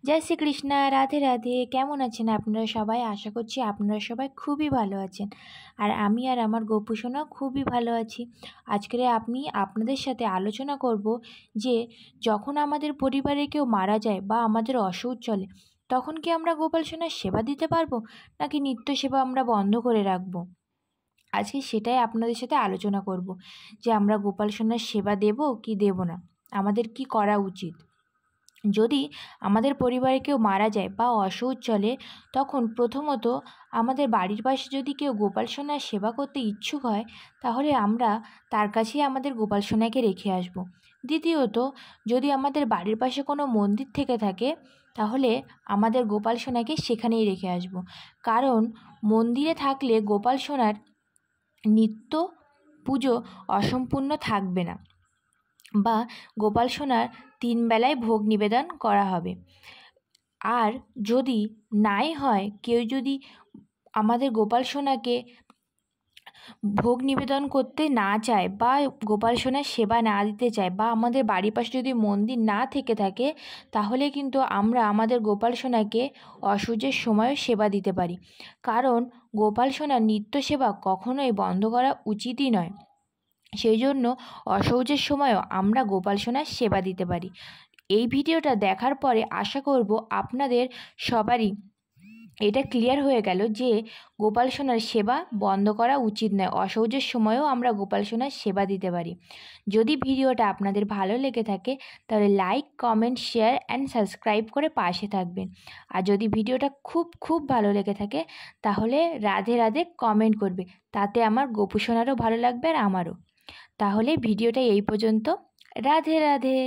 जय श्री कृष्णा। राधे राधे। केमन आছেন আপনারা সবাই? আশা করছি আপনারা সবাই খুবই ভালো আছেন। আর আমি আর আমার গপু সোনা খুবই ভালো আছি। আজকে আমি আপনাদের সাথে আলোচনা করব যে যখন আমাদের পরিবারে কেউ মারা যায় বা আমাদের অসুখ চলে, তখন কি আমরা গোপাল সোনার সেবা দিতে পারবো, নাকি নিত্য সেবা আমরা বন্ধ করে রাখবো? আজকে সেটাই আপনাদের সাথে আলোচনা করব যে আমরা গোপাল সোনার সেবা দেব কি দেব না, আমাদের কি করা উচিত। যদি আমাদের পরিবারে কেউ মারা যায় বা অসুখ চলে, তখন প্রথমত আমাদের বাড়ির পাশে যদি কেউ গোপাল সোনার সেবা করতে ইচ্ছুক হয়, তাহলে আমরা তার কাছেই আমাদের গোপাল সোনাকে রেখে আসব। দ্বিতীয়ত, যদি আমাদের বাড়ির পাশে কোনো মন্দির থেকে থাকে, তাহলে আমাদের গোপাল সোনাকে সেখানেই রেখে আসব। কারণ মন্দিরে থাকলে গোপাল সোনার নিত্য পুজো অসম্পূর্ণ থাকবে না, বা গোপাল সোনার 3 বেলায় ভোগ নিবেদন করা হবে। আর যদি নাই হয়, কেউ যদি আমাদের গোপাল সোনাকে ভোগ নিবেদন করতে না চায় বা গোপাল সোনার সেবা না দিতে চায়, বা আমাদের বাড়ির পাশে যদি মন্দির না থেকে থাকে, তাহলে কিন্তু আমরা আমাদের গোপাল সোনাকে অসুখের সময়ও সেবা দিতে পারি। কারণ গোপাল সোনার নিত্য সেবা কখনোই বন্ধ করা উচিতই নয়। সেই জন্য অসৌচের সময়ও আমরা গোপাল সোনার সেবা দিতে পারি। এই ভিডিওটা দেখার পরে আশা করব আপনাদের সবারই এটা ক্লিয়ার হয়ে গেল যে গোপাল সোনার সেবা বন্ধ করা উচিত নয়। অসৌচের সময়ও আমরা গোপাল সোনার সেবা দিতে পারি। যদি ভিডিওটা আপনাদের ভালো লেগে থাকে, তাহলে like, comment, share and subscribe করে পাশে থাকবেন। আর যদি ভিডিওটা খুব ভালো লেগে থাকে, তাহলে রাধে রাধে কমেন্ট করবে। তাতে আমার গোপু সোনারও ভালো লাগবে আর আমারও। তাহলে ভিডিওটা এই পর্যন্ত। রাধে রাধে।